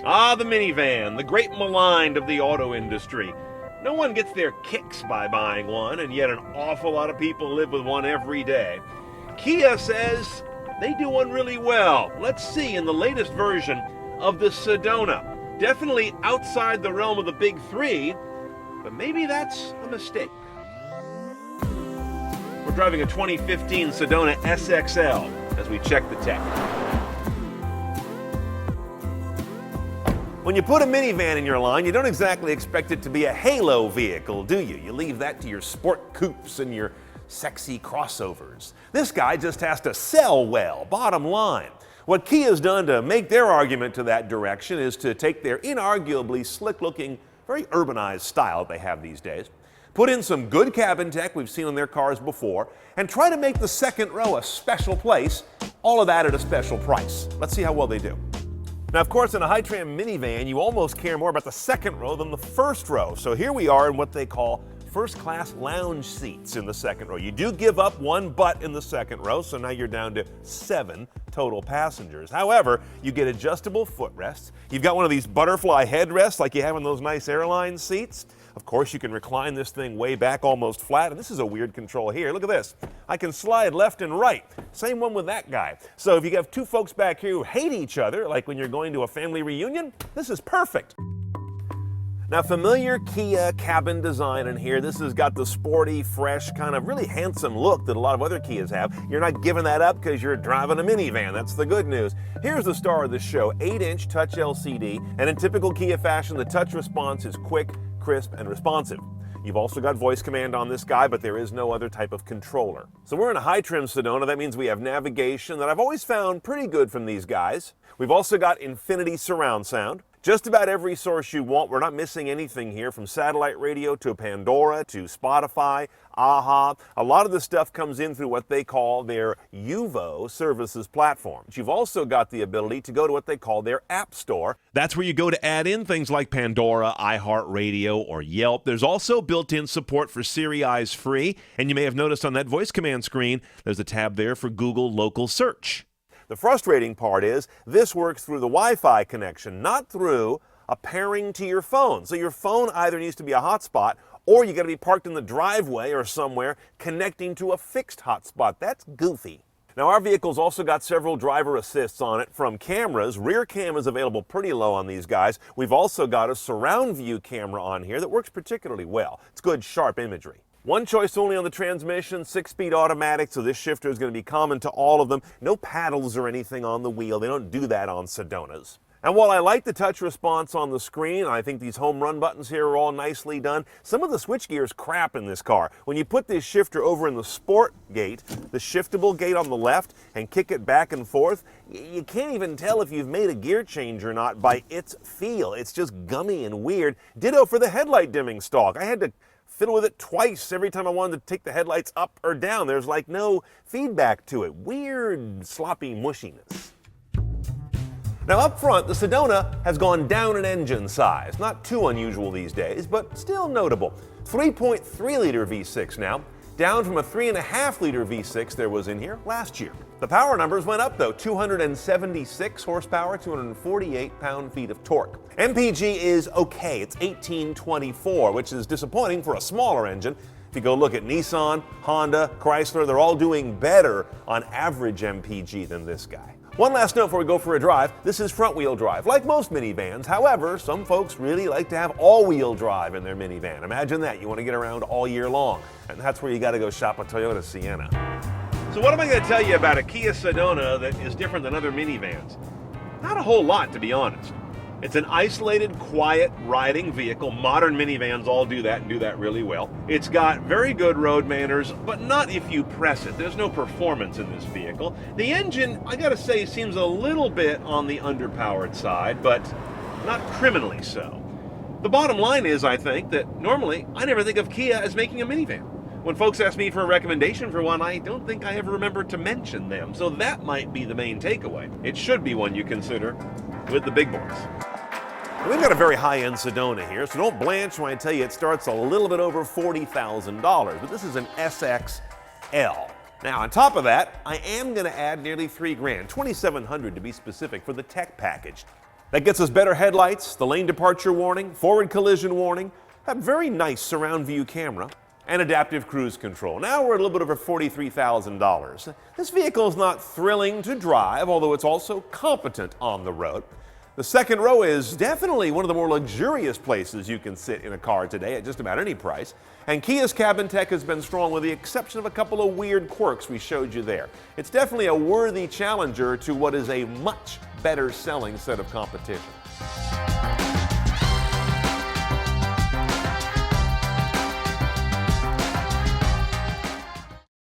Ah, the minivan, the great maligned of the auto industry. No one gets their kicks by buying one, and yet an awful lot of people live with one every day. Kia says they do one really well. Let's see in the latest version of the Sedona. Definitely outside the realm of the big three, but maybe that's a mistake. We're driving a 2015 Sedona SXL as we check the tech. When you put a minivan in your line, you don't exactly expect it to be a halo vehicle, do you? You leave that to your sport coupes and your sexy crossovers. This guy just has to sell well, bottom line. What Kia's done to make their argument to that direction is to take their inarguably slick-looking, very urbanized style that they have these days, put in some good cabin tech we've seen on their cars before, and try to make the second row a special place, all of that at a special price. Let's see how well they do. Now, of course, in a high-tram minivan, you almost care more about the second row than the first row. So here we are in what they call first-class lounge seats in the second row. You do give up one butt in the second row, so now you're down to 7 total passengers. However, you get adjustable footrests. You've got one of these butterfly headrests like you have in those nice airline seats. Of course, you can recline this thing way back almost flat, and this is a weird control here. Look at this. I can slide left and right. Same one with that guy. So if you have two folks back here who hate each other, like when you're going to a family reunion, this is perfect. Now, familiar Kia cabin design in here. This has got the sporty, fresh, kind of really handsome look that a lot of other Kias have. You're not giving that up because you're driving a minivan. That's the good news. Here's the star of the show, 8-inch touch LCD, and in typical Kia fashion, the touch response is quick, crisp, and responsive. You've also got voice command on this guy, but there is no other type of controller. So we're in a high-trim Sedona. That means we have navigation that I've always found pretty good from these guys. We've also got infinity surround sound. Just about every source you want. We're not missing anything here, from satellite radio to Pandora to Spotify, AHA. A lot of the stuff comes in through what they call their UVO services platform. You've also got the ability to go to what they call their App Store. That's where you go to add in things like Pandora, iHeartRadio, or Yelp. There's also built-in support for Siri Eyes Free, and you may have noticed on that voice command screen, there's a tab there for Google Local Search. The frustrating part is this works through the Wi-Fi connection, not through a pairing to your phone. So your phone either needs to be a hotspot, or you got to be parked in the driveway or somewhere connecting to a fixed hotspot. That's goofy. Now, our vehicle's also got several driver assists on it, from cameras. Rear cam is available pretty low on these guys. We've also got a surround view camera on here that works particularly well. It's good, sharp imagery. One choice only on the transmission, 6-speed automatic, so this shifter is going to be common to all of them. No paddles or anything on the wheel. They don't do that on Sedonas. And while I like the touch response on the screen, I think these home run buttons here are all nicely done, some of the switchgear is crap in this car. When you put this shifter over in the sport gate, the shiftable gate on the left, and kick it back and forth, you can't even tell if you've made a gear change or not by its feel. It's just gummy and weird. Ditto for the headlight dimming stalk. I had to fiddle with it twice every time I wanted to take the headlights up or down. There's like no feedback to it. Weird, sloppy mushiness. Now up front, the Sedona has gone down in engine size. Not too unusual these days, but still notable. 3.3-liter V6 now, down from a 3.5-liter V6 there was in here last year. The power numbers went up though, 276 horsepower, 248 pound-feet of torque. MPG is okay, it's 1824, which is disappointing for a smaller engine. If you go look at Nissan, Honda, Chrysler, they're all doing better on average MPG than this guy. One last note before we go for a drive, this is front-wheel drive, like most minivans. However, some folks really like to have all-wheel drive in their minivan. Imagine that, you want to get around all year long, and that's where you got to go shop a Toyota Sienna. So what am I going to tell you about a Kia Sedona that is different than other minivans? Not a whole lot, to be honest. It's an isolated, quiet riding vehicle. Modern minivans all do that and do that really well. It's got very good road manners, but not if you press it. There's no performance in this vehicle. The engine, I gotta say, seems a little bit on the underpowered side, but not criminally so. The bottom line is, I think, that normally I never think of Kia as making a minivan. When folks ask me for a recommendation for one, I don't think I ever remember to mention them. So that might be the main takeaway. It should be one you consider with the big boys. We've got a very high-end Sedona here, so don't blanch when I tell you it starts a little bit over $40,000, but this is an SXL. Now, on top of that, I am going to add nearly $3,000, $2,700 to be specific, for the tech package. That gets us better headlights, the lane departure warning, forward collision warning, a very nice surround view camera, and adaptive cruise control. Now we're at a little bit over $43,000. This vehicle is not thrilling to drive, although it's also competent on the road. The second row is definitely one of the more luxurious places you can sit in a car today at just about any price. And Kia's cabin tech has been strong with the exception of a couple of weird quirks we showed you there. It's definitely a worthy challenger to what is a much better selling set of competition.